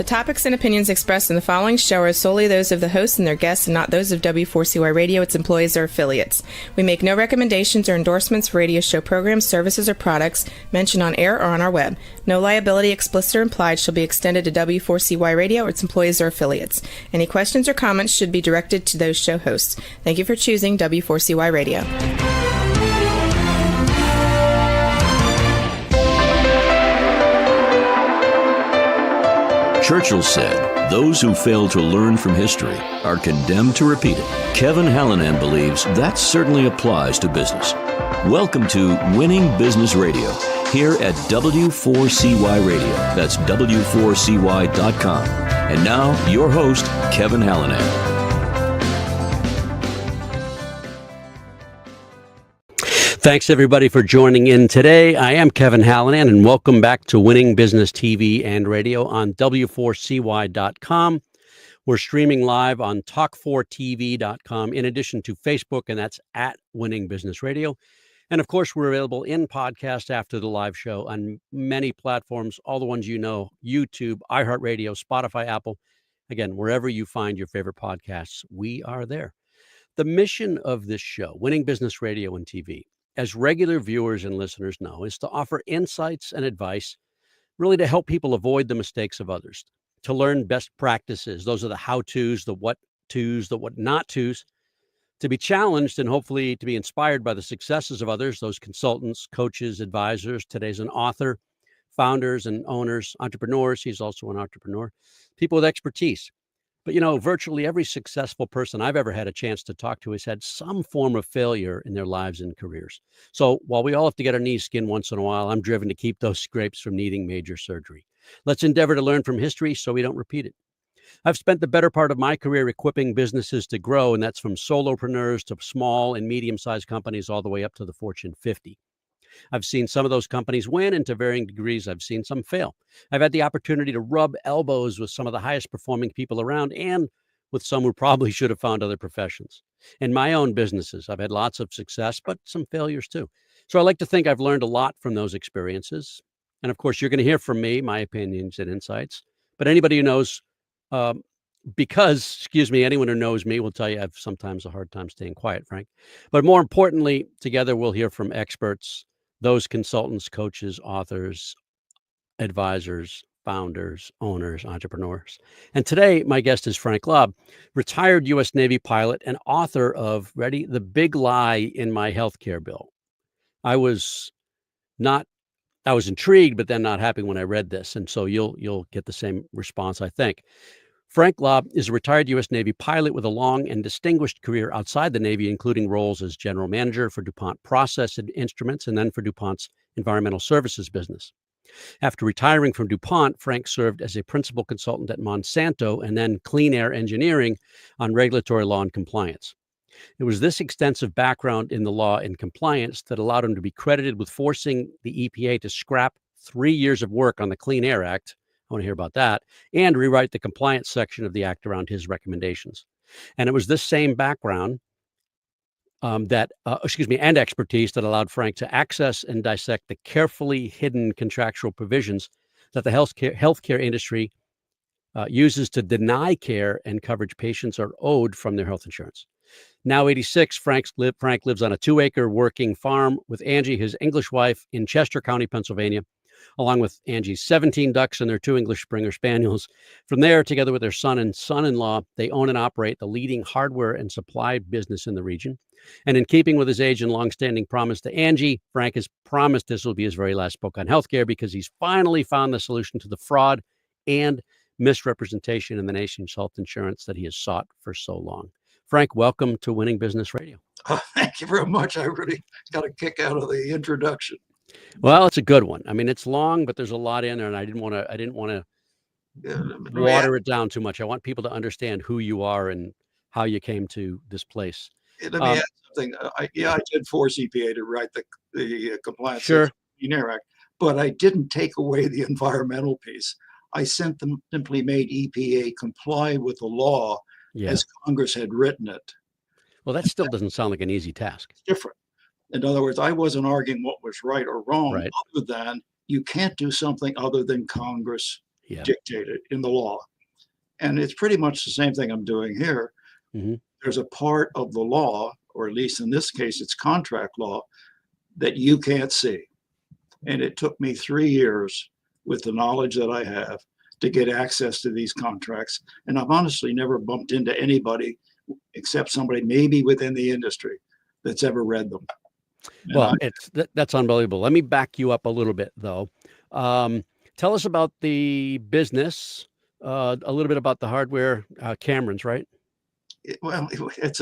topics and opinions expressed in the following show are solely those of the host and their guests and not those of W4CY Radio, its employees, or affiliates. We make no recommendations or endorsements for radio show programs, services, or products mentioned on air or on our web. No liability, explicit or implied, shall be extended to W4CY Radio or its employees or affiliates. Any questions or comments should be directed to those show hosts. Thank you for choosing W4CY Radio. Churchill said, "Those who fail to learn from history are condemned to repeat it." Kevin Hallinan believes that certainly applies to business. Welcome to Winning Business Radio, here at W4CY Radio. That's W4CY.com. And now, your host, Kevin Hallinan. Thanks, everybody, for joining in today. I am Kevin Hallinan, and welcome back to Winning Business TV and Radio on W4CY.com. We're streaming live on Talk4TV.com, in addition to Facebook, and that's at Winning Business Radio. And, of course, we're available in podcast after the live show on many platforms, all the ones you know, YouTube, iHeartRadio, Spotify, Apple. Again, wherever you find your favorite podcasts, we are there. The mission of this show, Winning Business Radio and TV, as regular viewers and listeners know, is to offer insights and advice, really to help people avoid the mistakes of others, to learn best practices. Those are the how-tos, the what-tos, the what-not-tos, to be challenged and hopefully to be inspired by the successes of others, those consultants, coaches, advisors. Today's an author, founders and owners, entrepreneurs. He's also an entrepreneur, people with expertise. But, you know, virtually every successful person I've ever had a chance to talk to has had some form of failure in their lives and careers. So while we all have to get our knees skinned once in a while, I'm driven to keep those scrapes from needing major surgery. Let's endeavor to learn from history so we don't repeat it. I've spent the better part of my career equipping businesses to grow, and that's from solopreneurs to small and medium-sized companies all the way up to the Fortune 50. I've seen some of those companies win, and to varying degrees, I've seen some fail. I've had the opportunity to rub elbows with some of the highest performing people around and with some who probably should have found other professions. In my own businesses, I've had lots of success, but some failures too. So I like to think I've learned a lot from those experiences. And of course, you're going to hear from me, my opinions and insights. But anybody who knows, anyone who knows me will tell you I have sometimes a hard time staying quiet, Frank. But more importantly, together we'll hear from experts, those consultants, coaches, authors, advisors, founders, owners, entrepreneurs. And today, my guest is Frank Lobb, retired U.S. Navy pilot and author of, ready, The Big Lie in My Healthcare Bill. I was intrigued, but then not happy when I read this. And so you'll get the same response, I think. Frank Lobb is a retired U.S. Navy pilot with a long and distinguished career outside the Navy, including roles as general manager for DuPont Process Instruments and then for DuPont's environmental services business. After retiring from DuPont, Frank served as a principal consultant at Monsanto and then Clean Air Engineering on regulatory law and compliance. It was this extensive background in the law and compliance that allowed him to be credited with forcing the EPA to scrap 3 years of work on the Clean Air Act. I want to hear about that, and rewrite the compliance section of the act around his recommendations. And it was this same background and expertise that allowed Frank to access and dissect the carefully hidden contractual provisions that the healthcare industry uses to deny care and coverage patients are owed from their health insurance. Now 86, Frank lives on a 2-acre working farm with Angie, his English wife, in Chester County, Pennsylvania, along with Angie's 17 ducks and their 2 English Springer Spaniels. From there, together with their son and son-in-law, they own and operate the leading hardware and supply business in the region. And in keeping with his age and longstanding promise to Angie, Frank has promised this will be his very last book on healthcare because he's finally found the solution to the fraud and misrepresentation in the nation's health insurance that he has sought for so long. Frank, welcome to Winning Business Radio. Oh, thank you very much. I really got a kick out of the introduction. Well, it's a good one. I mean, it's long, but there's a lot in there, and I didn't want to water it down too much. I want people to understand who you are and how you came to this place. Let me add something. I did force EPA to write the compliance Sure. Clean Air Act, but I didn't take away the environmental piece. I simply made EPA comply with the law as Congress had written it. Well, that still doesn't sound like an easy task. It's different. In other words, I wasn't arguing what was right or wrong, Right. other than you can't do something other than Congress Yeah. dictated in the law. And it's pretty much the same thing I'm doing here. Mm-hmm. There's a part of the law, or at least in this case, it's contract law, that you can't see. And it took me 3 years with the knowledge that I have to get access to these contracts. And I've honestly never bumped into anybody except somebody maybe within the industry that's ever read them. And Well, that's unbelievable. Let me back you up a little bit, though. Tell us about the business, a little bit about the hardware, Cameron's, right? It's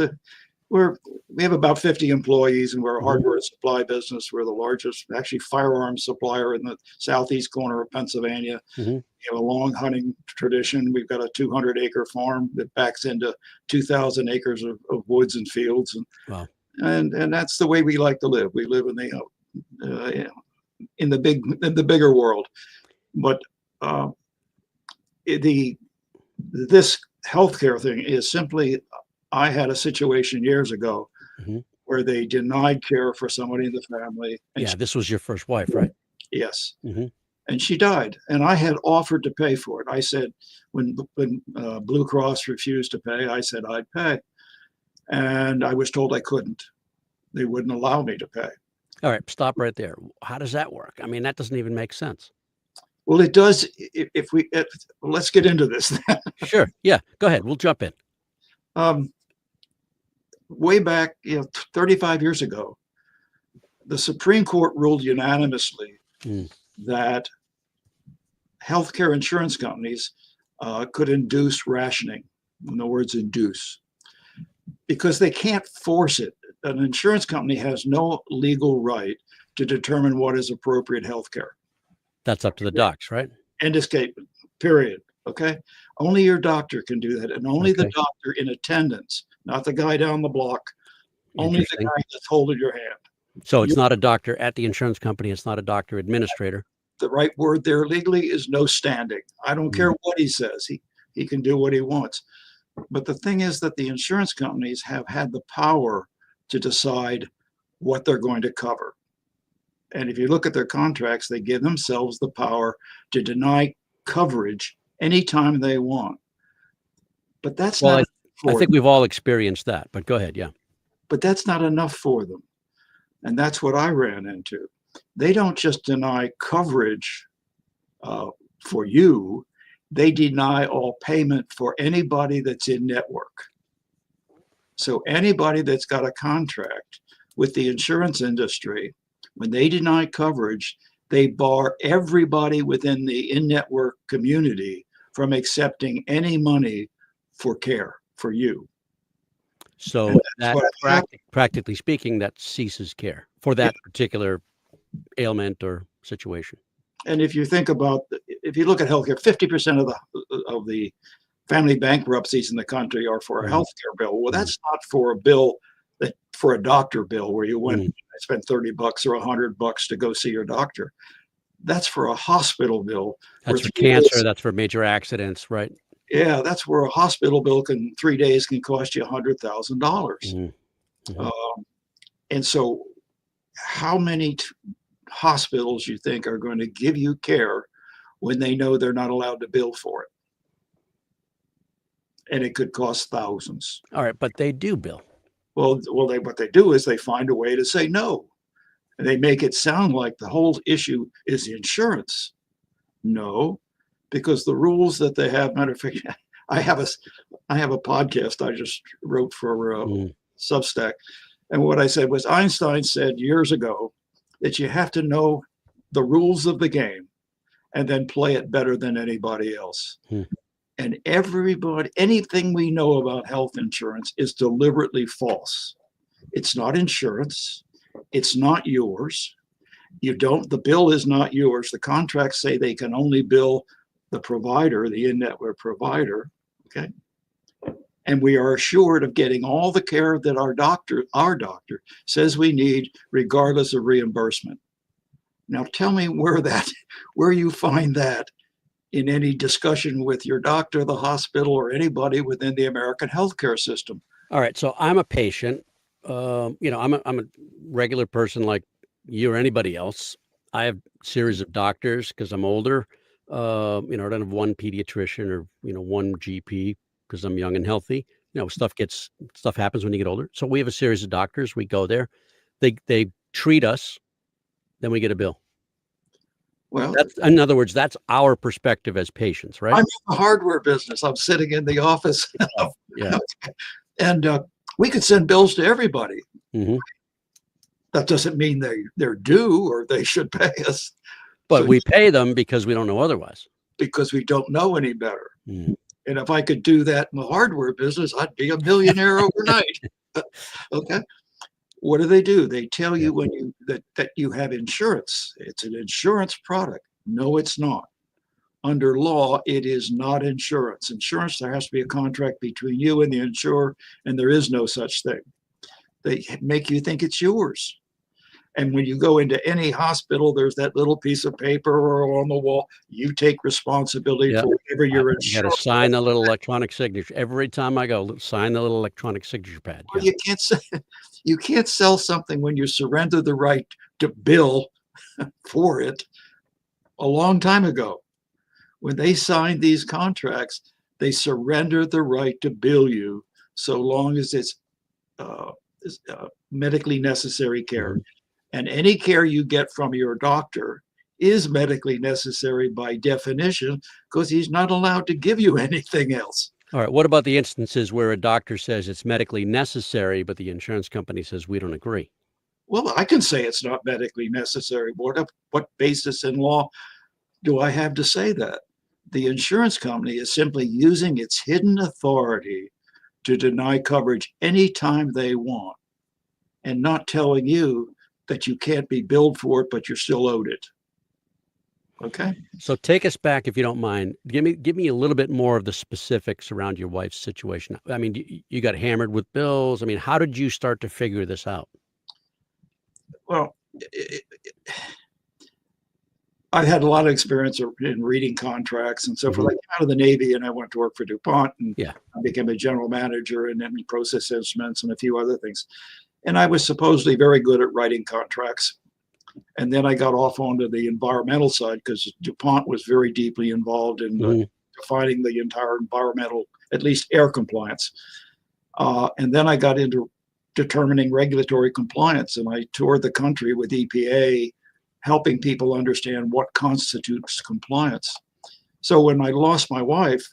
we have about 50 employees, and we're a Mhm. hardware and supply business. We're the largest, actually, firearms supplier in the southeast corner of Pennsylvania. Mhm. We have a long hunting tradition. We've got a 200-acre farm that backs into 2,000 acres of woods and fields, Wow. and that's the way we like to live. We live in the bigger world, but this healthcare thing is simply. I had a situation years ago Mhm. where they denied care for somebody in the family. And Yeah, this was your first wife, right? yes, Mhm. and she died. And I had offered to pay for it. I said, when Blue Cross refused to pay, I said I'd pay. And I was told I couldn't. They wouldn't allow me to pay. All right, stop right there. How does that work? I mean, that doesn't even make sense. Well, it does. Let's get into this. Sure. Yeah, go ahead. We'll jump in. Way back, 35 years ago, the Supreme Court ruled unanimously Mm. that healthcare insurance companies could induce rationing. In other words, induce, because they can't force it. An insurance company has no legal right to determine what is appropriate healthcare. That's up to the docs, right? End of statement. Period. Okay. Only your doctor can do that, and only the Okay. doctor in attendance, not the guy down the block. Only the Interesting. guy that's holding your hand. So it's not a doctor at the insurance company. It's not a doctor administrator. The right word there legally is no standing. I don't care what he says. He can do what he wants. But the thing is that the insurance companies have had the power to decide what they're going to cover. And if you look at their contracts, they give themselves the power to deny coverage anytime they want. But that's Well, not I for think we've all experienced that, but go ahead. Yeah. but that's not enough for them. And that's what I ran into. They don't just deny coverage for you, they deny all payment for anybody that's in network. So anybody that's got a contract with the insurance industry, when they deny coverage, they bar everybody within the in-network community from accepting any money for care for you. So And that's that what happened. practically speaking, that ceases care for that particular ailment or situation. And if you think about, if you look at healthcare, 50% of the family bankruptcies in the country are for a healthcare bill. Well, that's not for a bill for a doctor bill where you went and spent $30 or $100 to go see your doctor. That's for a hospital bill. That's for cancer. That's for major accidents, right? Yeah, that's where a hospital bill 3 days can cost you $100,000. And so, how many hospitals you think are going to give you care when they know they're not allowed to bill for it? And it could cost thousands. All right, but they do bill. Well, what they do is they find a way to say no. And they make it sound like the whole issue is the insurance. No, because the rules that they have, matter of fact, I have a podcast I just wrote for Substack. And what I said was Einstein said years ago that you have to know the rules of the game and then play it better than anybody else. And anything we know about health insurance is deliberately false. It's not insurance. It's not yours. The bill is not yours. The contracts say they can only bill the provider, the in-network provider. Okay. And we are assured of getting all the care that our doctor says we need, regardless of reimbursement. Now tell me where you find that in any discussion with your doctor, the hospital, or anybody within the American healthcare system. All right. So I'm a patient. I'm a regular person like you or anybody else. I have a series of doctors because I'm older. I don't have one pediatrician or, one GP because I'm young and healthy. Stuff happens when you get older. So we have a series of doctors. We go there. They treat us, then we get a bill. Well, In other words, that's our perspective as patients, right? I'm in the hardware business. I'm sitting in the office. Yeah. And we could send bills to everybody. Mm-hmm. That doesn't mean they're due or they should pay us. But So, we pay them because we don't know otherwise. because we don't know any better. Mm. And if I could do that in the hardware business, I'd be a millionaire overnight. Okay. What do? They tell you when that you have insurance. It's an insurance product. No, it's not. Under law, it is not insurance. Insurance, there has to be a contract between you and the insurer, and there is no such thing. They make you think it's yours. And when you go into any hospital, there's that little piece of paper on the wall. You take responsibility for whatever your insurance. You got to sign the little electronic signature every time I go. Sign the little electronic signature pad. Well, you can't sell something when you surrender the right to bill for it. A long time ago, when they signed these contracts, they surrendered the right to bill you so long as it's medically necessary care. Mm-hmm. And any care you get from your doctor is medically necessary by definition, because he's not allowed to give you anything else. All right. What about the instances where a doctor says it's medically necessary, but the insurance company says we don't agree? Well, I can say it's not medically necessary. What basis in law do I have to say that? The insurance company is simply using its hidden authority to deny coverage anytime they want, and not telling you that you can't be billed for it, but you're still owed it. Okay. So take us back, if you don't mind. Give me a little bit more of the specifics around your wife's situation. I mean, you got hammered with bills. I mean, how did you start to figure this out? Well, I had a lot of experience in reading contracts and so forth. I came out of the Navy and I went to work for DuPont, and I became a general manager and then Process Instruments and a few other things. And I was supposedly very good at writing contracts. And then I got off onto the environmental side because DuPont was very deeply involved in defining the entire environmental, at least air compliance. And then I got into determining regulatory compliance, and I toured the country with EPA, helping people understand what constitutes compliance. So when I lost my wife,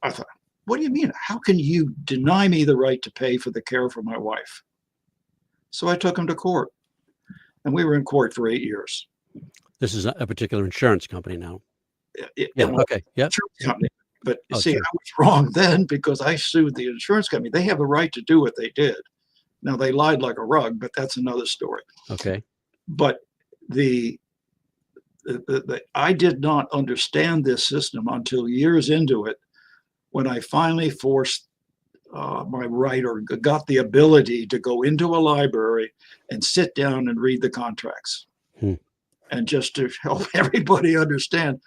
I thought, what do you mean? How can you deny me the right to pay for the care for my wife? So I took him to court, and we were in court for 8 years. This is a particular insurance company now. Okay. Insurance company. But see, I was wrong then, because I sued the insurance company. They have a right to do what they did. Now, they lied like a rug, but that's another story. Okay. But I did not understand this system until years into it, when I finally forced my right, or got the ability to go into a library and sit down and read the contracts. And just to help everybody understand,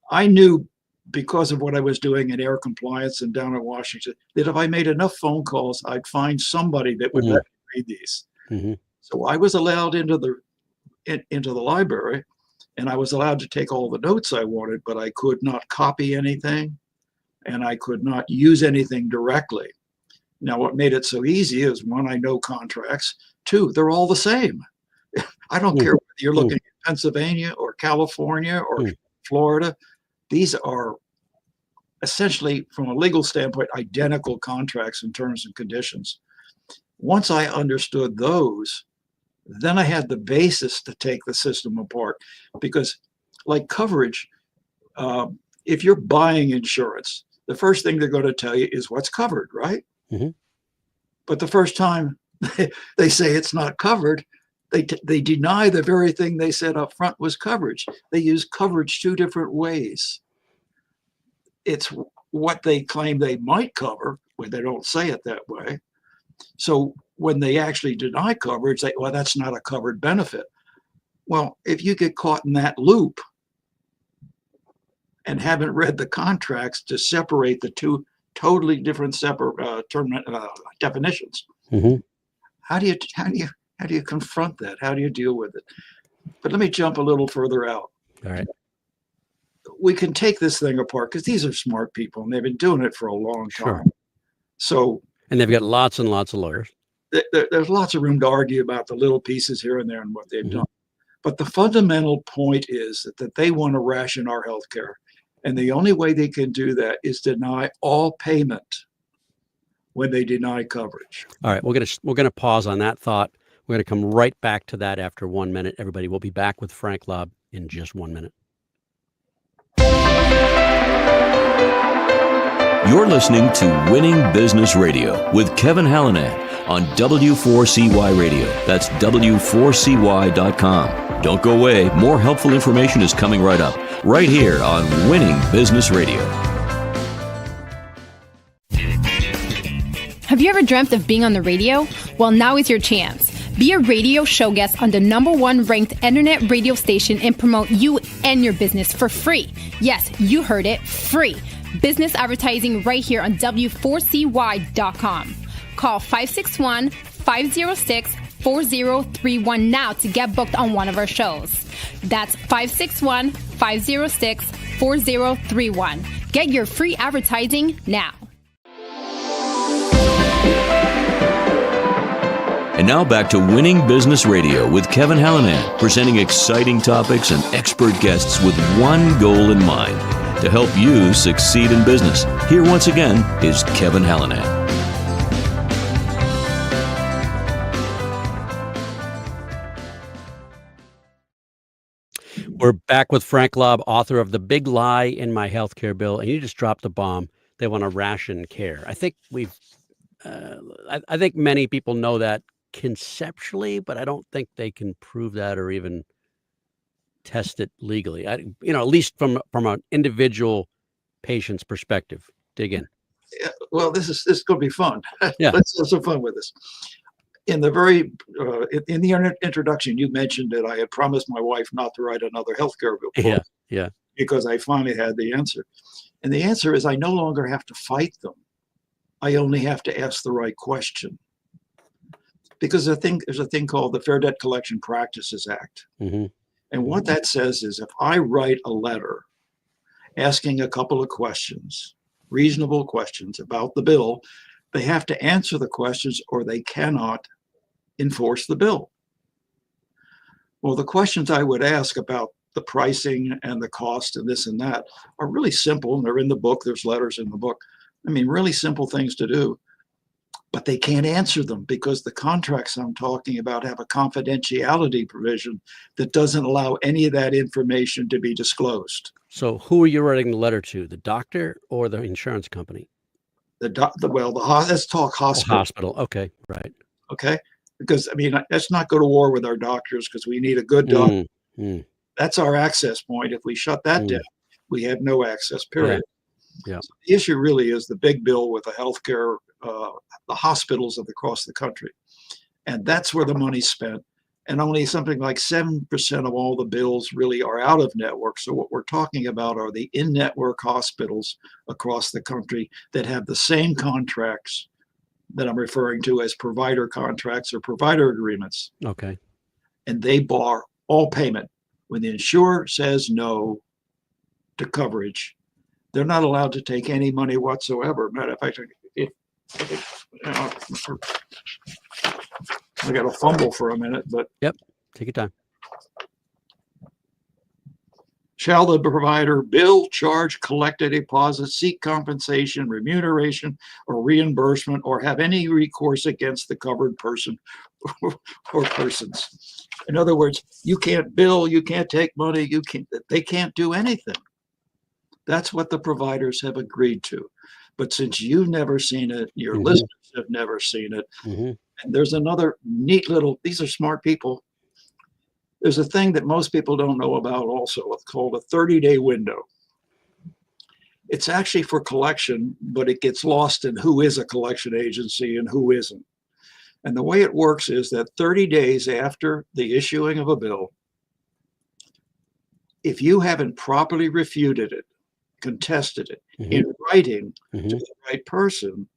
I knew, because of what I was doing in air compliance and down in Washington, that if I made enough phone calls, I'd find somebody that would let me read these. So I was allowed into the library, and I was allowed to take all the notes I wanted, but I could not copy anything, and I could not use anything directly. Now, what made it so easy is, one, I know contracts. Two, they're all the same. I don't care whether you're looking at Pennsylvania or California or Florida. These are essentially, from a legal standpoint, identical contracts in terms and conditions. Once I understood those, then I had the basis to take the system apart. Because, like coverage, if you're buying insurance, the first thing they're going to tell you is what's covered, right? But the first time they say it's not covered, they deny the very thing they said up front was coverage. They use coverage two different ways. It's what they claim they might cover, when they don't say it that way. So when they actually deny coverage, well, that's not a covered benefit. Well, if you get caught in that loop and haven't read the contracts to separate the two totally different definitions, how do you confront that? How do you deal with it? But let me jump a little further out. All right. we can take this thing apart because these are smart people and they've been doing it for a long Sure. time. So, And they've got lots and lots of lawyers. there's lots of room to argue about the little pieces here and there and what they've Mhm. done. But the fundamental point is that they want to ration our healthcare. And the only way they can do that is deny all payment when they deny coverage. All right, we're gonna pause on that thought. We're gonna come right back to that after 1 minute. Everybody, we'll be back with Frank Lobb in just 1 minute. You're listening to Winning Business Radio with Kevin Hallinan on W4CY Radio. That's W4CY.com. Don't go away. More helpful information is coming right up, right here on Winning Business Radio. Have you ever dreamt of being on the radio? Well, now is your chance. Be a radio show guest on the #1 ranked internet radio station and promote you and your business for free. Yes, you heard it, free. Business advertising right here on W4CY.com. Call 561-506-4031 now to get booked on one of our shows. That's 561-506-4031. Get your free advertising now. And now back to Winning Business Radio with Kevin Hallinan, presenting exciting topics and expert guests with one goal in mind, to help you succeed in business. Here once again is Kevin Hallinan. We're back with Frank Lobb, author of The Big Lie in My Healthcare Bill, and you just dropped the bomb. They want to ration care. I think I think many people know that conceptually, but I don't think they can prove that or even test it legally. At least from an individual patient's perspective. Dig in. Yeah, well, this is going to be fun. Yeah. Let's have some fun with this. In the introduction, you mentioned that I had promised my wife not to write another healthcare bill. Yeah. Because I finally had the answer. And the answer is I no longer have to fight them. I only have to ask the right question. Because there's a thing called the Fair Debt Collection Practices Act. Mm-hmm. And what that says is if I write a letter asking a couple of questions, reasonable questions about the bill, they have to answer the questions or they cannot enforce the bill. Well, the questions I would ask about the pricing and the cost and this and that are really simple. And they're in the book. There's letters in the book. I mean, really simple things to do. But they can't answer them because the contracts I'm talking about have a confidentiality provision that doesn't allow any of that information to be disclosed. So who are you writing the letter to, the doctor or the insurance company? Let's talk hospital. Hospital. Okay, right. Okay, because I mean, let's not go to war with our doctors because we need a good doctor. That's our access point. If we shut that down, we have no access. Period. Yeah. So the issue really is the big bill with the healthcare, the hospitals across the country, and that's where the money's spent. And only something like 7% of all the bills really are out of network. So what we're talking about are the in-network hospitals across the country that have the same contracts that I'm referring to as provider contracts or provider agreements. Okay. And they bar all payment. When the insurer says no to coverage, they're not allowed to take any money whatsoever. Matter of fact, I got to fumble for a minute, but Yep. Take your time. Shall the provider bill, charge, collect a deposit, seek compensation, remuneration, or reimbursement, or have any recourse against the covered person or persons? In other words, you can't bill, you can't take money, they can't do anything. That's what the providers have agreed to. But since you've never seen it, your listeners have never seen it, and there's another neat little, these are smart people. There's a thing that most people don't know about also. It's called a 30-day window. It's actually for collection, but it gets lost in who is a collection agency and who isn't. And the way it works is that 30 days after the issuing of a bill, if you haven't properly refuted it, contested it in writing to the right person,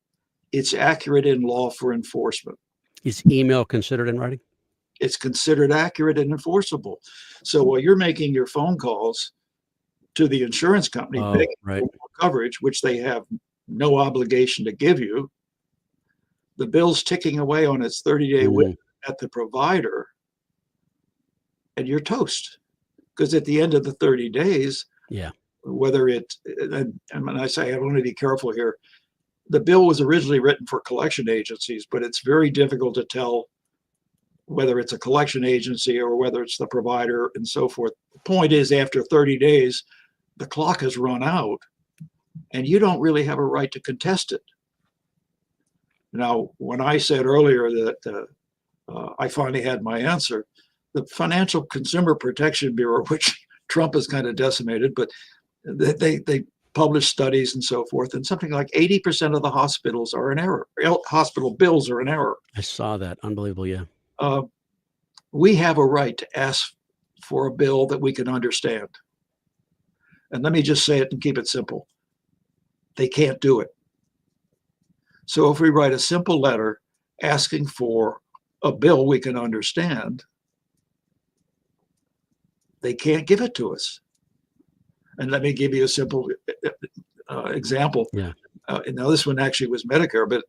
it's accurate in law for enforcement. Is email considered in writing? It's considered accurate and enforceable. So while you're making your phone calls to the insurance company, Oh, begging right. for more coverage, which they have no obligation to give you. The bill's ticking away on its 30-day window at the provider, and you're toast. Because at the end of the 30 days, Yeah. whether it, and when I say I want to be careful here, the bill was originally written for collection agencies, but it's very difficult to tell whether it's a collection agency or whether it's the provider and so forth. The point is, after 30 days, the clock has run out and you don't really have a right to contest it. Now, when I said earlier that I finally had my answer, the Financial Consumer Protection Bureau, which Trump has kind of decimated, but they publish studies and so forth, and something like 80% of the hospitals are in error. Hospital bills are in error. I saw that. Unbelievable. Yeah. We have a right to ask for a bill that we can understand. And let me just say it and keep it simple. They can't do it. So if we write a simple letter asking for a bill we can understand, they can't give it to us. And let me give you a simple example. Yeah. Now, this one actually was Medicare, but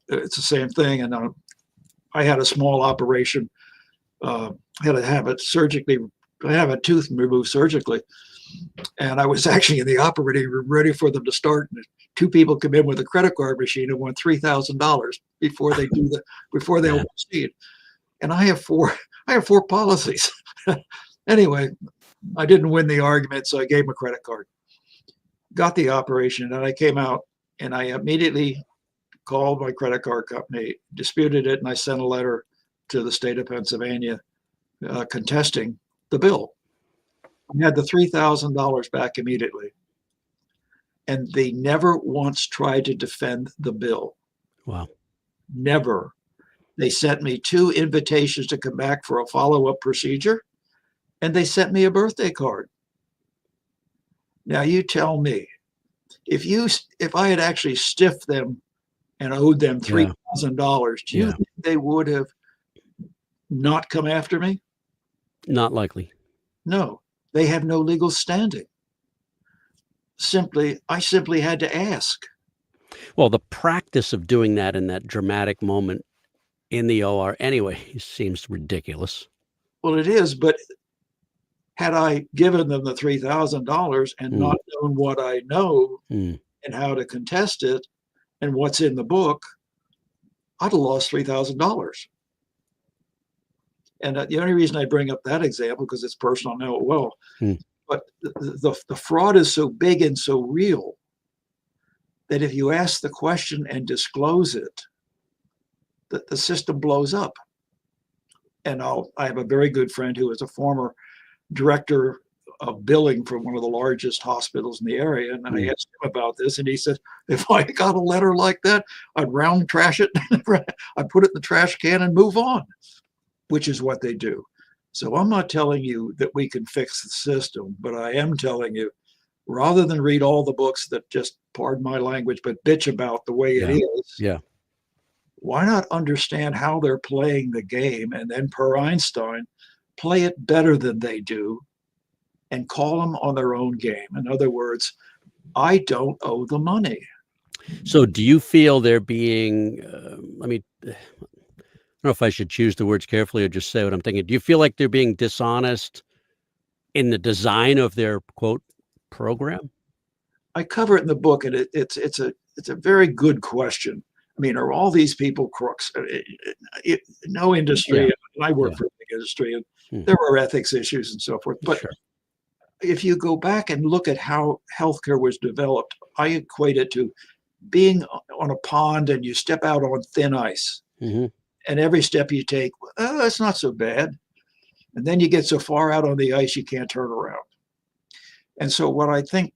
it's the same thing. And I had a small operation, had to have it surgically, I have a tooth removed surgically. And I was actually in the operating room ready for them to start. And two people come in with a credit card machine and want $3,000 before they do the, before they will proceed. And I have four policies. Anyway, I didn't win the argument, so I gave him a credit card. Got the operation, and I came out, and I immediately called my credit card company, disputed it, and I sent a letter to the state of Pennsylvania contesting the bill. I had the $3,000 back immediately, and they never once tried to defend the bill. Wow. Never. They sent me 2 invitations to come back for a follow-up procedure, and they sent me a birthday card. Now you tell me, if I had actually stiffed them and owed them $3,000, do you think they would have not come after me? Not likely. No, they have no legal standing. I simply had to ask. Well, the practice of doing that in that dramatic moment in the OR anyway seems ridiculous. Well, it is, but had I given them the $3,000 and not known what I know and how to contest it and what's in the book, I'd have lost $3,000. And the only reason I bring up that example, because it's personal, I know it well, but the fraud is so big and so real that if you ask the question and disclose it, the system blows up. And I have a very good friend who is a former director of billing for one of the largest hospitals in the area. And I asked him about this, and he said, if I got a letter like that, I'd round trash it. I'd put it in the trash can and move on, which is what they do. So I'm not telling you that we can fix the system, but I am telling you, rather than read all the books that just, pardon my language, but bitch about the way it is, why not understand how they're playing the game, and then, per Einstein, play it better than they do and call them on their own game. In other words, I don't owe the money. So do you feel they're being, I don't know if I should choose the words carefully or just say what I'm thinking. Do you feel like they're being dishonest in the design of their, quote, program? I cover it in the book, and it's a very good question. I mean, are all these people crooks? No industry, and I work for a big industry, and there are ethics issues and so forth. But if you go back and look at how healthcare was developed, I equate it to being on a pond and you step out on thin ice. And every step you take, it's not so bad. And then you get so far out on the ice, you can't turn around. And so what I think,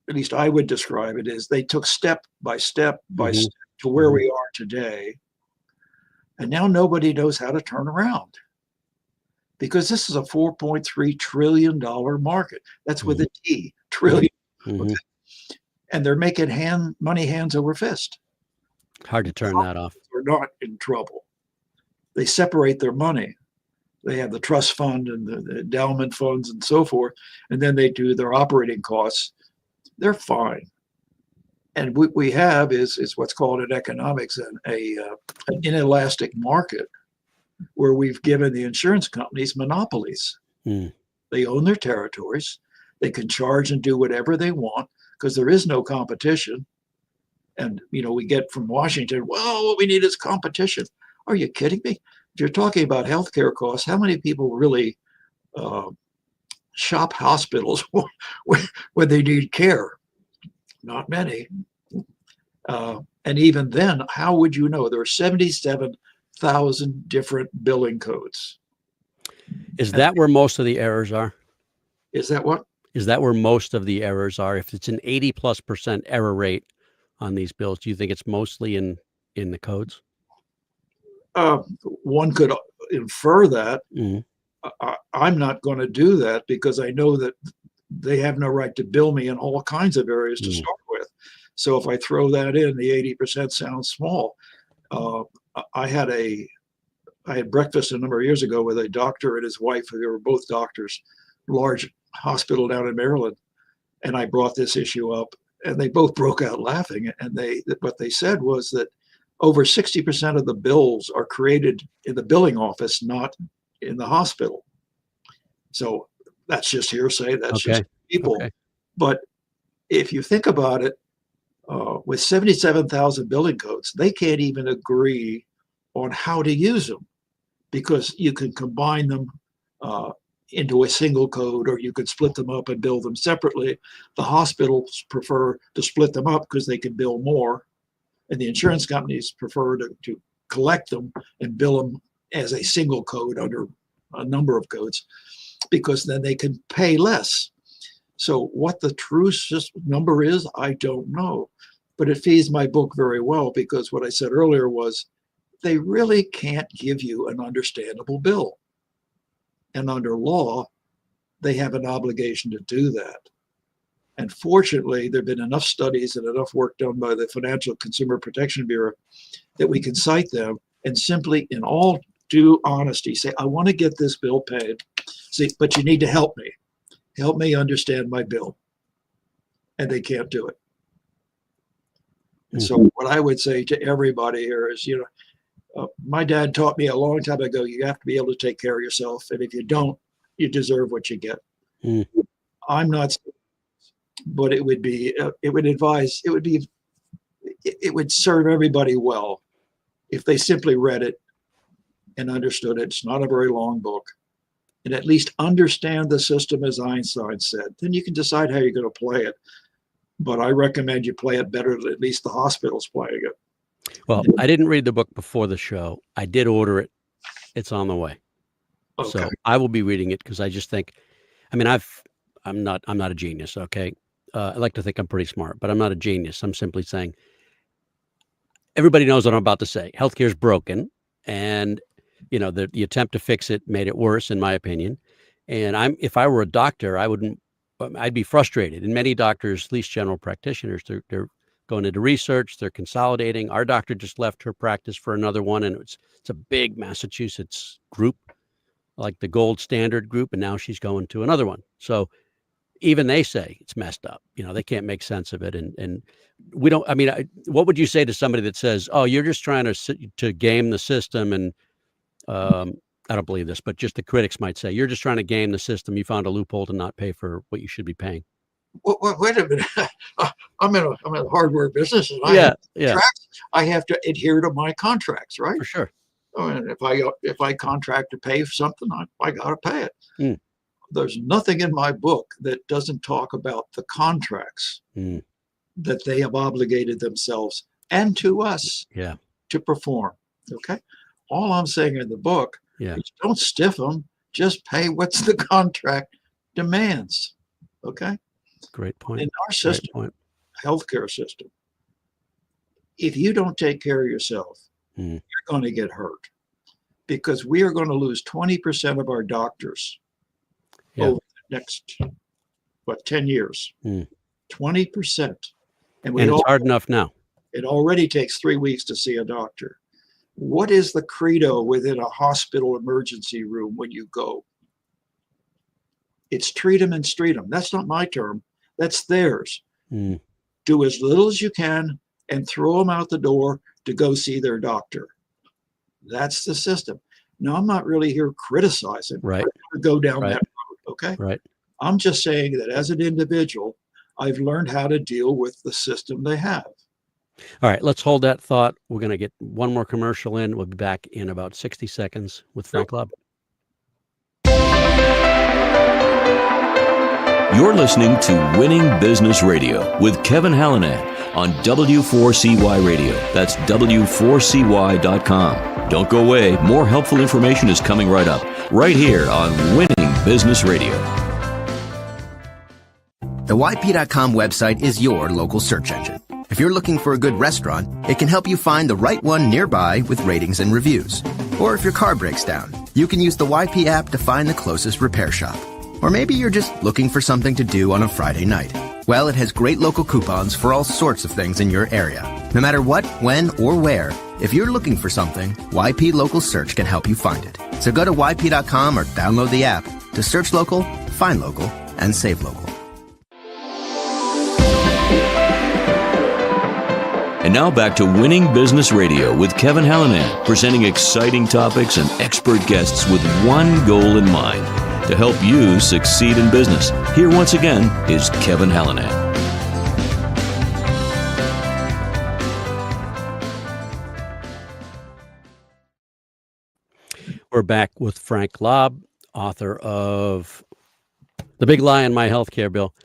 at least I would describe it, is they took step by step by step to where we are today. And now nobody knows how to turn around, because this is a $4.3 trillion market. That's with a T, trillion. Okay. And they're making money hands over fist. Hard to turn that off. They're not in trouble. They separate their money. they have the trust fund and the endowment funds and so forth, and then they do their operating costs. They're fine. And what we have is what's called in economics an inelastic market, where we've given the insurance companies monopolies. They own their territories. They can charge and do whatever they want because there is no competition. And, we get from Washington, well, what we need is competition. Are you kidding me? If you're talking about healthcare costs, how many people really shop hospitals when they need care? Not many. And even then, how would you know? There are 77,000 different billing codes. Is that where most of the errors are? Is that what? Is that where most of the errors are? If it's an 80+% error rate on these bills, do you think it's mostly in the codes? One could infer that. I'm not going to do that because I know that they have no right to bill me in all kinds of areas to start with. So if I throw that in, the 80% sounds small. I had breakfast a number of years ago with a doctor and his wife. They were both doctors, large hospital down in Maryland. And I brought this issue up and they both broke out laughing. And what they said was that over 60% of the bills are created in the billing office, not in the hospital. So that's just hearsay. That's just people. Okay. But if you think about it, with 77,000 billing codes, they can't even agree on how to use them because you can combine them into a single code, or you could split them up and bill them separately. The hospitals prefer to split them up because they can bill more, and the insurance companies prefer to collect them and bill them as a single code under a number of codes because then they can pay less. So what the true number is, I don't know. But it feeds my book very well because what I said earlier was they really can't give you an understandable bill. And under law, they have an obligation to do that. And fortunately, there have been enough studies and enough work done by the Financial Consumer Protection Bureau that we can cite them and simply, in all due honesty, say, I want to get this bill paid. See, but you need to help me. Help me understand my bill. And they can't do it. And so what I would say to everybody here is, my dad taught me a long time ago, you have to be able to take care of yourself. And if you don't, you deserve what you get. I'm not, but it would serve everybody well if they simply read it and understood it. It's not a very long book. And at least understand the system as Einstein said. Then you can decide how you're going to play it. But I recommend you play it better than at least the hospital's playing it. Well, I didn't read the book before the show. I did order it. It's on the way. Okay. So I will be reading it because I just think, I'm not a genius. Okay. I like to think I'm pretty smart, but I'm not a genius. I'm simply saying everybody knows what I'm about to say. Healthcare is broken, and the attempt to fix it made it worse, in my opinion. And if I were a doctor, I'd be frustrated. And many doctors, at least general practitioners, they're going into research, they're consolidating. Our doctor just left her practice for another one, and it's a big Massachusetts group, like the gold standard group, and now she's going to another one. So even they say it's messed up. They can't make sense of it. And we don't, what would you say to somebody that says, oh, you're just trying to game the system? And I don't believe this, but just the critics might say, you're just trying to game the system. You found a loophole to not pay for what you should be paying. Well, wait a minute. I'm in a hardware business, and I have to adhere to my contracts, right? For sure. And if I contract to pay for something, I got to pay it. There's nothing in my book that doesn't talk about the contracts that they have obligated themselves and to us to perform. Okay. All I'm saying in the book is don't stiff them. Just pay what's the contract demands. Okay. Great point. In our system, healthcare system, if you don't take care of yourself, you're going to get hurt because we are going to lose 20% of our doctors over the next, 10 years. 20%. And it's hard enough now. It already takes 3 weeks to see a doctor. What is the credo within a hospital emergency room when you go? It's treat them and street them. That's not my term. That's theirs. Mm. Do as little as you can and throw them out the door to go see their doctor. That's the system. Now, I'm not really here criticizing. Right. To go down Right. that road, okay? Right. I'm just saying that as an individual, I've learned how to deal with the system they have. All right, let's hold that thought. We're going to get one more commercial in. We'll be back in about 60 seconds with Frank Lobb. You're listening to Winning Business Radio with Kevin Hallinan on W4CY Radio. That's W4CY.com. Don't go away. More helpful information is coming right up, right here on Winning Business Radio. The YP.com website is your local search engine. If you're looking for a good restaurant, it can help you find the right one nearby with ratings and reviews. Or if your car breaks down, you can use the YP app to find the closest repair shop. Or maybe you're just looking for something to do on a Friday night. Well, it has great local coupons for all sorts of things in your area. No matter what, when, or where, if you're looking for something, YP Local Search can help you find it. So go to YP.com or download the app to search local, find local, and save local. And now back to Winning Business Radio with Kevin Hallinan, presenting exciting topics and expert guests with one goal in mind, to help you succeed in business. Here once again is Kevin Hallinan. We're back with Frank Lobb, author of The Big Lie on My Healthcare Bill.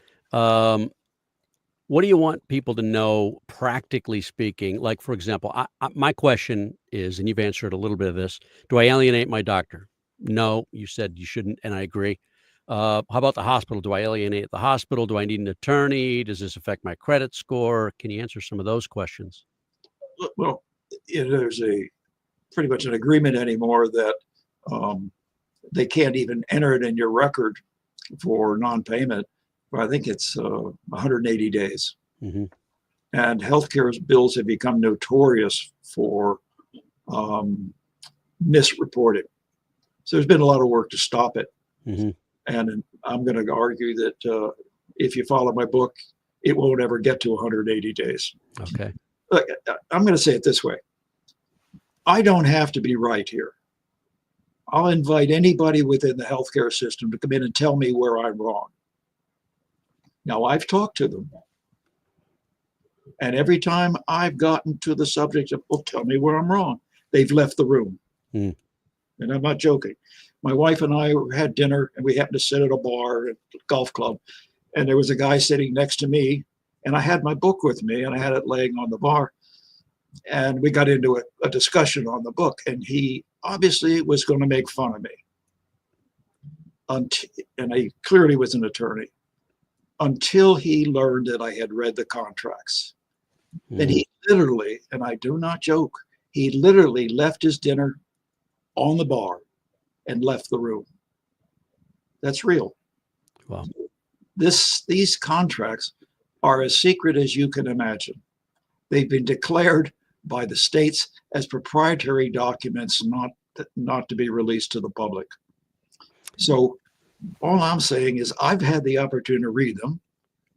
What do you want people to know, practically speaking? Like, for example, my question is, and you've answered a little bit of this, do I alienate my doctor? No, you said you shouldn't, and I agree. How about the hospital? Do I alienate the hospital? Do I need an attorney? Does this affect my credit score? Can you answer some of those questions? Well, there's pretty much an agreement anymore that they can't even enter it in your record for non-payment. I think it's 180 days. Mm-hmm. And healthcare bills have become notorious for misreporting. So there's been a lot of work to stop it. Mm-hmm. And I'm going to argue that if you follow my book, it won't ever get to 180 days. Okay. Look, I'm going to say it this way. I don't have to be right here. I'll invite anybody within the healthcare system to come in and tell me where I'm wrong. Now, I've talked to them. And every time I've gotten to the subject of, well, tell me where I'm wrong, they've left the room. Mm. And I'm not joking. My wife and I had dinner, and we happened to sit at a bar at a golf club. And there was a guy sitting next to me, and I had my book with me, and I had it laying on the bar. And we got into a discussion on the book, and he obviously was going to make fun of me. And he clearly was an attorney. Until he learned that I had read the contracts. Mm. Then he literally, and I do not joke, he literally left his dinner on the bar and left the room. That's real. Wow. These contracts are as secret as you can imagine. They've been declared by the states as proprietary documents, not to be released to the public. So all I'm saying is I've had the opportunity to read them.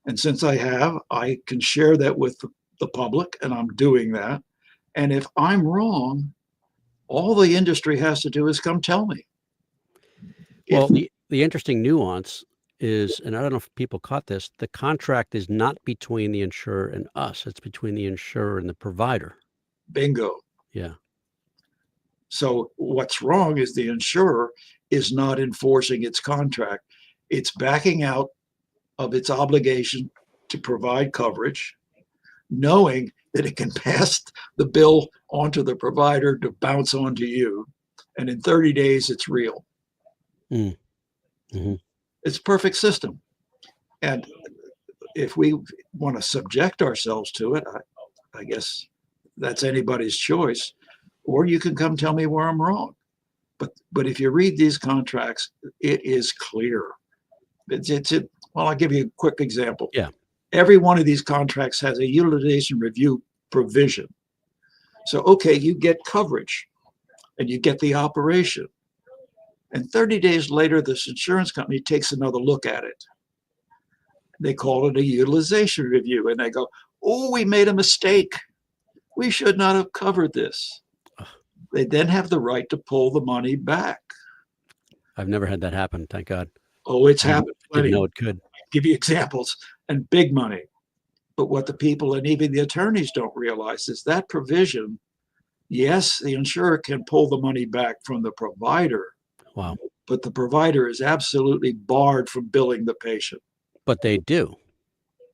And since I have, I can share that with the public, and I'm doing that. And if I'm wrong, all the industry has to do is come tell me. Well, the interesting nuance is, and I don't know if people caught this, the contract is not between the insurer and us. It's between the insurer and the provider. Bingo. Yeah. So what's wrong is the insurer is not enforcing its contract. It's backing out of its obligation to provide coverage, knowing that it can pass the bill onto the provider to bounce onto you. And in 30 days, it's real. Mm. Mm-hmm. It's a perfect system. And if we want to subject ourselves to it, I guess that's anybody's choice. Or you can come tell me where I'm wrong. But if you read these contracts, it is clear. Well, I'll give you a quick example. Yeah. Every one of these contracts has a utilization review provision. So, okay, you get coverage and you get the operation. And 30 days later, this insurance company takes another look at it. They call it a utilization review and they go, oh, we made a mistake. We should not have covered this. They then have the right to pull the money back. I've never had that happen, thank God. Oh, it's happened plenty. Didn't know it could. Give you examples, and big money. But what the people and even the attorneys don't realize is that provision, yes, the insurer can pull the money back from the provider. Wow. But the provider is absolutely barred from billing the patient. But they do.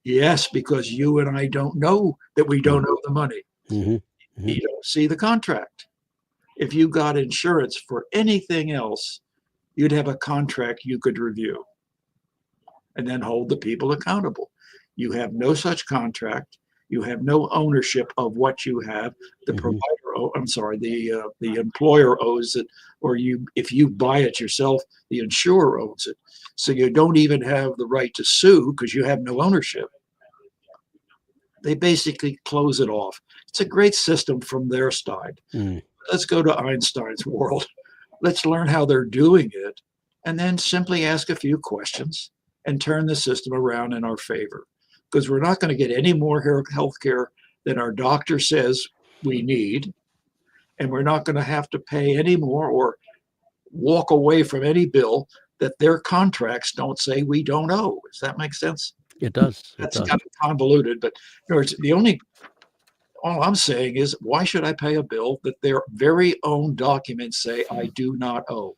Yes, because you and I don't know that we don't owe the money. Mm-hmm. Mm-hmm. You don't see the contract. If you got insurance for anything else, you'd have a contract you could review and then hold the people accountable. You have no such contract. You have no ownership of what you have. The provider, the employer owes it, or if you buy it yourself, the insurer owns it. So you don't even have the right to sue because you have no ownership. They basically close it off. It's a great system from their side. Let's go to Einstein's world. Let's learn how they're doing it, and then simply ask a few questions and turn the system around in our favor. Because we're not going to get any more health care than our doctor says we need, and we're not going to have to pay any more or walk away from any bill that their contracts don't say we don't owe. Does that make sense? It does. That's kind of convoluted, but all I'm saying is, why should I pay a bill that their very own documents say I do not owe?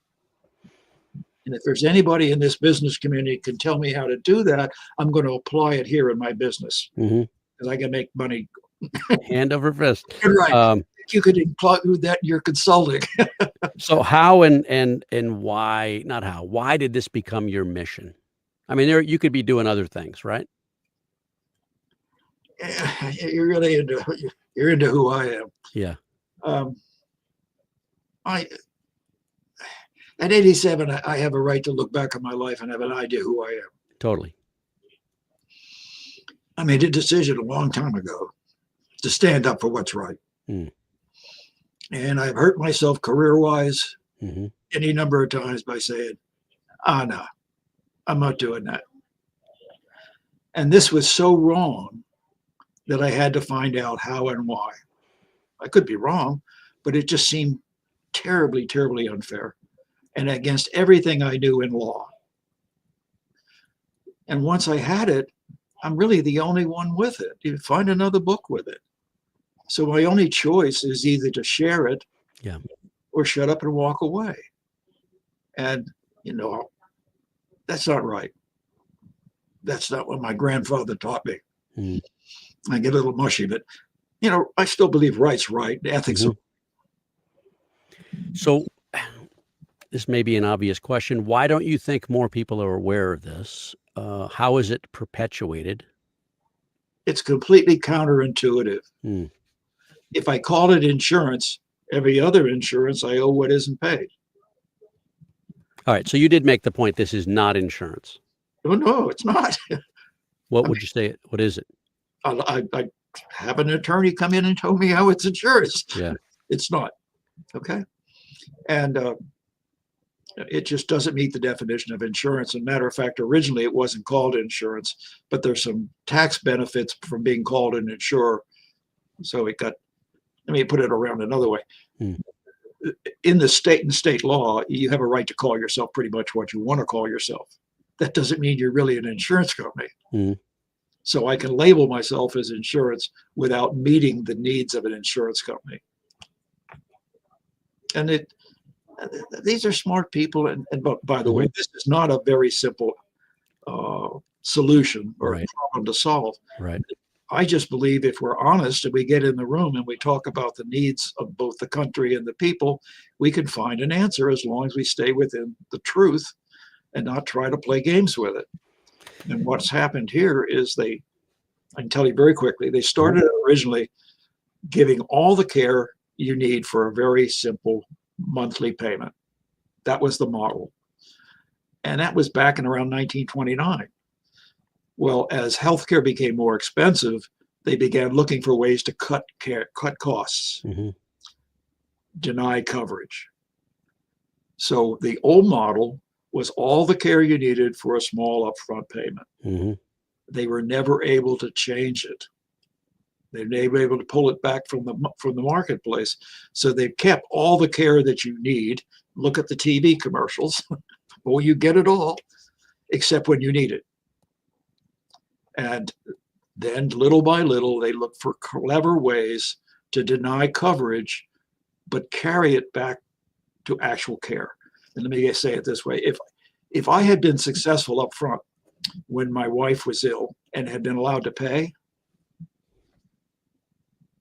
And if there's anybody in this business community can tell me how to do that, I'm going to apply it here in my business because I can make money hand over fist. You're right. You could include that in your consulting. So how and why, not how, why did this become your mission? I mean, you could be doing other things, right? You're really into who I am. Yeah. At 87, I have a right to look back on my life and have an idea who I am. Totally. I made a decision a long time ago to stand up for what's right. And I've hurt myself career-wise any number of times by saying, no, I'm not doing that. And this was so wrong that I had to find out how and why. I could be wrong, but it just seemed terribly, terribly unfair and against everything I knew in law. And once I had it, I'm really the only one with it. You find another book with it. So my only choice is either to share it or shut up and walk away. And, that's not right. That's not what my grandfather taught me. I get a little mushy, but, I still believe right's right. Ethics. So this may be an obvious question. Why don't you think more people are aware of this? How is it perpetuated? It's completely counterintuitive. If I call it insurance, every other insurance I owe what isn't paid. All right. So you did make the point this is not insurance. Oh, no, it's not. What would you say? What is it? I have an attorney come in and tell me how it's insurance. Yeah. It's not. Okay. And it just doesn't meet the definition of insurance. As a matter of fact, originally it wasn't called insurance, but there's some tax benefits from being called an insurer. So let me put it around another way. In the state law, you have a right to call yourself pretty much what you want to call yourself. That doesn't mean you're really an insurance company. So I can label myself as insurance without meeting the needs of an insurance company. And these are smart people. And by the way, this is not a very simple solution or problem to solve. Right. I just believe if we're honest and we get in the room and we talk about the needs of both the country and the people, we can find an answer as long as we stay within the truth and not try to play games with it. And what's happened here is I can tell you very quickly, they started originally giving all the care you need for a very simple monthly payment. That was the model. And that was back in around 1929. Well, as healthcare became more expensive, they began looking for ways to cut costs, deny coverage. So the old model was all the care you needed for a small upfront payment. They were never able to change it. They were never able to pull it back from the marketplace. So they kept all the care that you need. Look at the TV commercials. Well, you get it all, except when you need it. And then little by little, they look for clever ways to deny coverage, but carry it back to actual care. And let me say it this way. If I had been successful up front when my wife was ill and had been allowed to pay,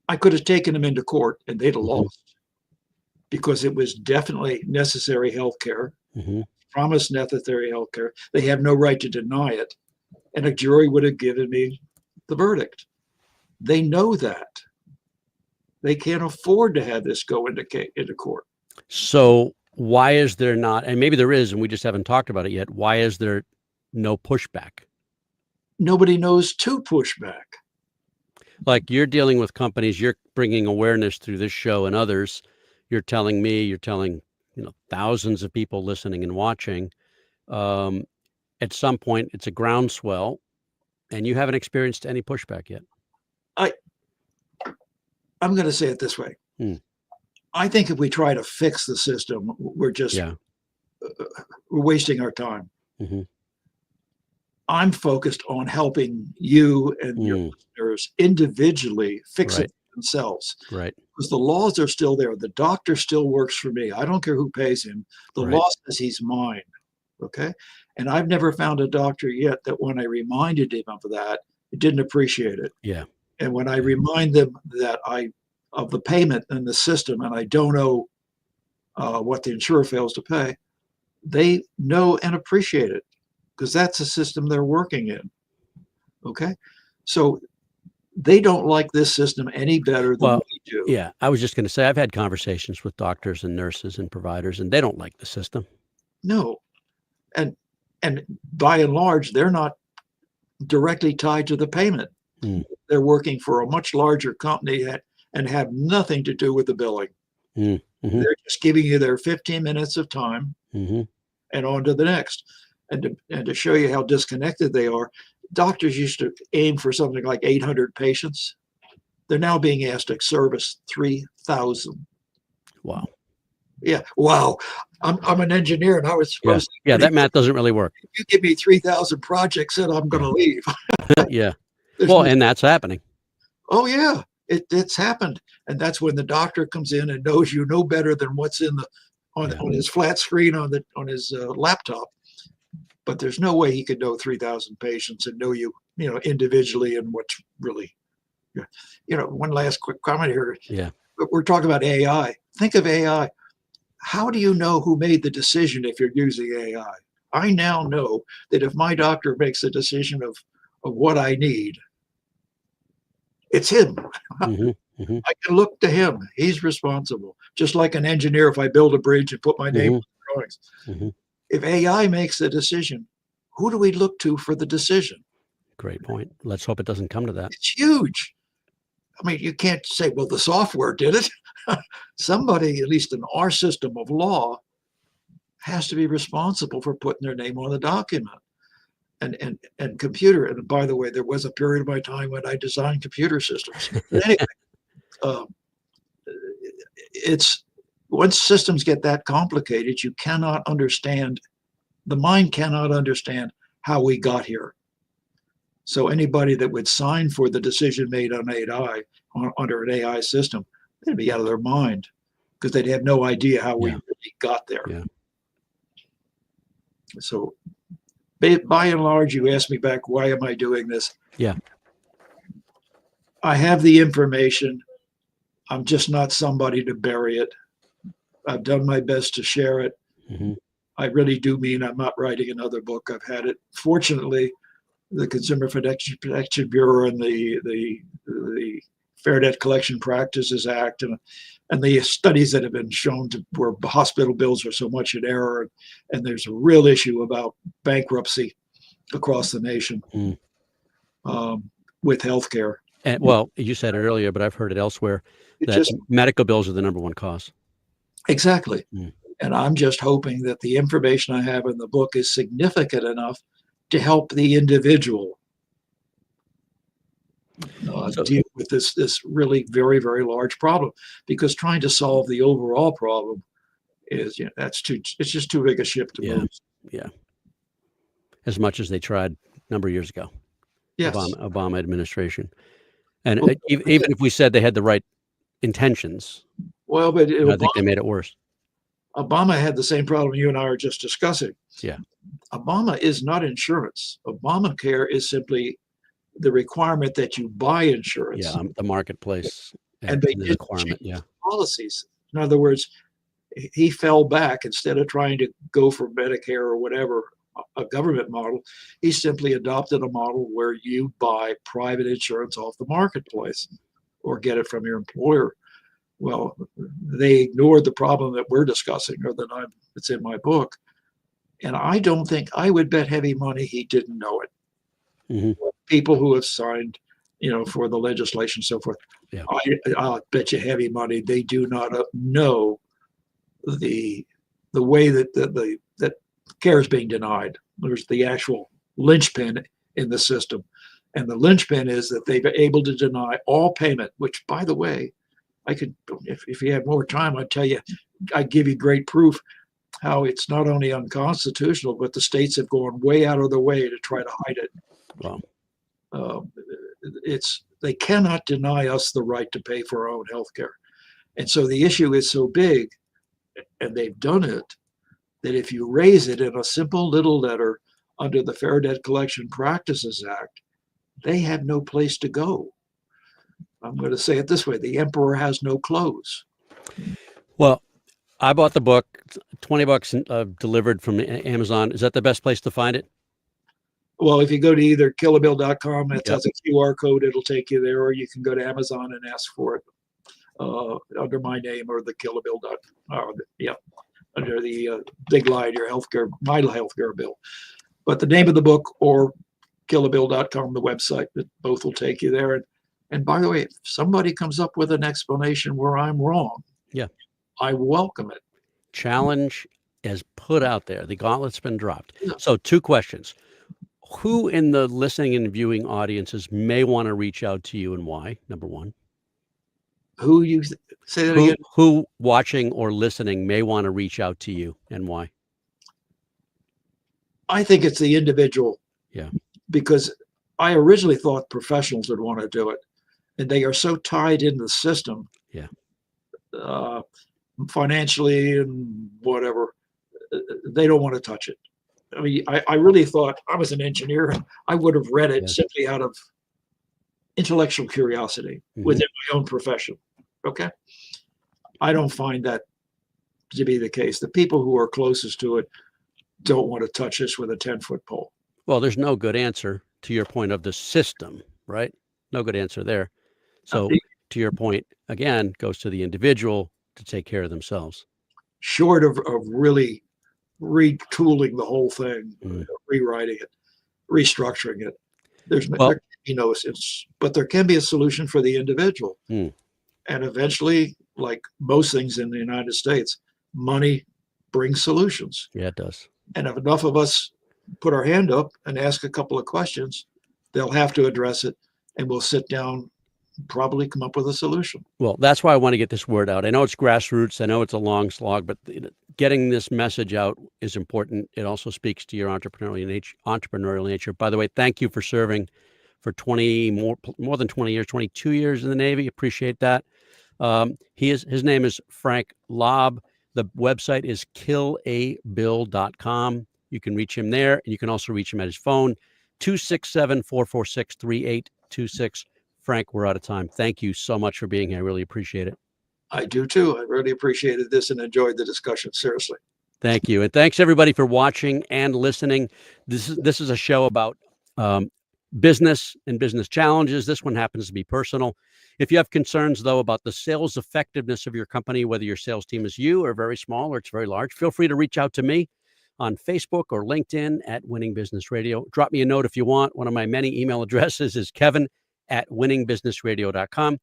I could have taken them into court and they'd have lost, because it was definitely necessary health care, promised necessary health care. They have no right to deny it. And a jury would have given me the verdict. They know that. They can't afford to have this go into court. So why is there not, and maybe there is, and we just haven't talked about it yet, why is there no pushback? Nobody knows to push back. Like, you're dealing with companies, you're bringing awareness through this show and others. You're telling me, you're telling, thousands of people listening and watching. At some point, it's a groundswell, and you haven't experienced any pushback yet. I'm going to say it this way. I think if we try to fix the system, we're just we're wasting our time. I'm focused on helping you and your listeners individually fix it themselves. Right. Because the laws are still there. The doctor still works for me. I don't care who pays him. The law says he's mine. Okay. And I've never found a doctor yet that when I reminded him of that, he didn't appreciate it. Yeah. And when I remind them that of the payment in the system and I don't know what the insurer fails to pay, they know and appreciate it, because that's the system they're working in. Okay. So they don't like this system any better than we do. Yeah. I was just going to say, I've had conversations with doctors and nurses and providers, and they don't like the system. No. And by and large, they're not directly tied to the payment. They're working for a much larger company and have nothing to do with the billing. They're just giving you their 15 minutes of time and on to the next. And to show you how disconnected they are, doctors used to aim for something like 800 patients. They're now being asked to service 3,000. Wow. Yeah. Wow. I'm an engineer, and I was supposed to. Yeah, that math doesn't really work. If you give me 3,000 projects, then I'm going to leave. Yeah. Well, and that's happening. Oh, yeah. It's happened. And that's when the doctor comes in and knows you know better than what's on his flat screen on his laptop. But there's no way he could know 3,000 patients and know you individually and what's really, one last quick comment here. Yeah. We're talking about AI. Think of AI. How do you know who made the decision if you're using AI? I now know that if my doctor makes a decision of what I need, it's him. I can look to him. He's responsible. Just like an engineer, if I build a bridge and put my name on the drawings. If AI makes the decision, who do we look to for the decision? Great point. Let's hope it doesn't come to that. It's huge. I mean, you can't say, well, the software did it. Somebody, at least in our system of law, has to be responsible for putting their name on the document. And computer. And by the way, there was a period of my time when I designed computer systems. But anyway, it's once systems get that complicated, you cannot understand. The mind cannot understand how we got here. So anybody that would sign for the decision made on AI under an AI system, they'd be out of their mind, because they'd have no idea how we really got there. Yeah. So by and large, you asked me back, why am I doing this? Yeah. I have the information. I'm just not somebody to bury it. I've done my best to share it. I really do mean I'm not writing another book. I've had it. Fortunately, the Consumer Protection Bureau and the Fair Debt Collection Practices Act and the studies that have been shown to where hospital bills are so much in error, and there's a real issue about bankruptcy across the nation with healthcare. And, well, you said it earlier, but I've heard it elsewhere It that just medical bills are the number one cause. exactly. Mm. And I'm just hoping that the information I have in the book is significant enough to help the individual So, deal with this really very, very large problem. Because trying to solve the overall problem is, it's just too big a ship to yeah, move. yeah. As much as they tried a number of years ago, Yes. Obama administration. And Well, even if we said they had the right intentions, well, but I think they made it worse. Obama had the same problem you and I are just discussing. Yeah. Obama is not insurance. Obamacare is simply the requirement that you buy insurance. Yeah, the marketplace and they the did requirement. change Yeah. policies. In other words, he fell back instead of trying to go for Medicare or whatever, a government model. He simply adopted a model where you buy private insurance off the marketplace or get it from your employer. Well, they ignored the problem that we're discussing, or that it's in my book. And I don't think, I would bet heavy money he didn't know it. Hmm. People who have signed, for the legislation and so forth, Yeah. I'll bet you heavy money they do not know the way that that care is being denied. There's the actual linchpin in the system, and the linchpin is that they've been able to deny all payment. Which, by the way, I could, if you had more time, I'd give you great proof how it's not only unconstitutional, but the states have gone way out of their way to try to hide it. Wow. They cannot deny us the right to pay for our own health care. And so the issue is so big, and they've done it, that if you raise it in a simple little letter under the Fair Debt Collection Practices Act, they have no place to go. I'm going to say it this way: the emperor has no clothes. Well, I bought the book, $20 delivered from Amazon. Is that the best place to find it? Well, if you go to either killabill.com, it Yep. has a QR code, it'll take you there, or you can go to Amazon and ask for it under my name, or the Killabill. Under the big lie, my healthcare bill. But the name of the book or killabill.com, the website, that both will take you there. And by the way, if somebody comes up with an explanation where I'm wrong, Yeah. I welcome it. Challenge is put out there. The gauntlet's been dropped. Yeah. So 2 questions. Who in the listening and viewing audiences may want to reach out to you, and why? Number 1. Who you say that again? Who watching or listening may want to reach out to you, and why? I think it's the individual. Yeah. Because I originally thought professionals would want to do it, and they are so tied into the system. Yeah. Financially and whatever, they don't want to touch it. I mean, I really thought, I was an engineer, and I would have read it simply out of intellectual curiosity within my own profession. Okay. I don't find that to be the case. The people who are closest to it don't want to touch this with a 10-foot pole. Well, there's no good answer to your point of the system, right? No good answer there. So to your point, again, goes to the individual to take care of themselves. Short of really retooling the whole thing, rewriting it, restructuring it, there can be no sense. But there can be a solution for the individual. And eventually, like most things in the United States, money brings solutions. Yeah, it does. And if enough of us put our hand up and ask a couple of questions, they'll have to address it, and we'll sit down, probably come up with a solution. Well, that's why I want to get this word out. I know it's grassroots. I know it's a long slog, but getting this message out is important. It also speaks to your entrepreneurial nature. By the way, thank you for serving for more than 20 years, 22 years in the Navy. Appreciate that. His name is Frank Lobb. The website is killabill.com. You can reach him there, and you can also reach him at his phone, 267-446-3826. Frank, we're out of time. Thank you so much for being here. I really appreciate it. I do too. I really appreciated this and enjoyed the discussion. Seriously. Thank you. And thanks everybody for watching and listening. This is a show about business and business challenges. This one happens to be personal. If you have concerns, though, about the sales effectiveness of your company, whether your sales team is you or very small or it's very large, feel free to reach out to me on Facebook or LinkedIn at Winning Business Radio. Drop me a note if you want. One of my many email addresses is Kevin at winningbusinessradio.com.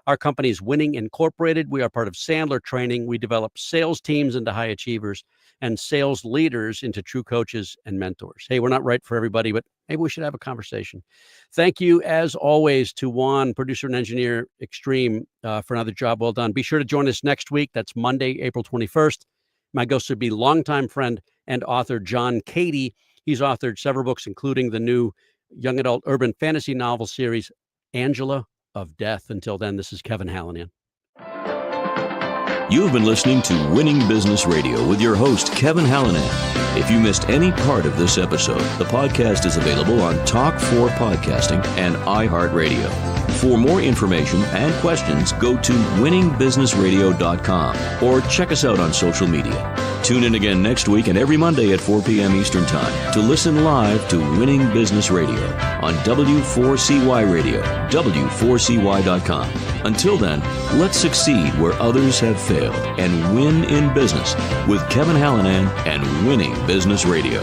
Our company is Winning Incorporated. We are part of Sandler Training. We develop sales teams into high achievers and sales leaders into true coaches and mentors. Hey, we're not right for everybody, but maybe we should have a conversation. Thank you, as always, to Juan, producer and engineer extreme, for another job well done. Be sure to join us next week. That's Monday, April 21st. My guest would be longtime friend and author John Cady. He's authored several books, including the new young adult urban fantasy novel series, Angela of Death. Until then, this is Kevin Hallinan. You've been listening to Winning Business Radio with your host, Kevin Hallinan. If you missed any part of this episode, the podcast is available on Talk4 Podcasting and iHeartRadio. For more information and questions, go to winningbusinessradio.com or check us out on social media. Tune in again next week and every Monday at 4 p.m. Eastern Time to listen live to Winning Business Radio on W4CY Radio, W4CY.com. Until then, let's succeed where others have failed and win in business with Kevin Hallinan and Winning Business Radio.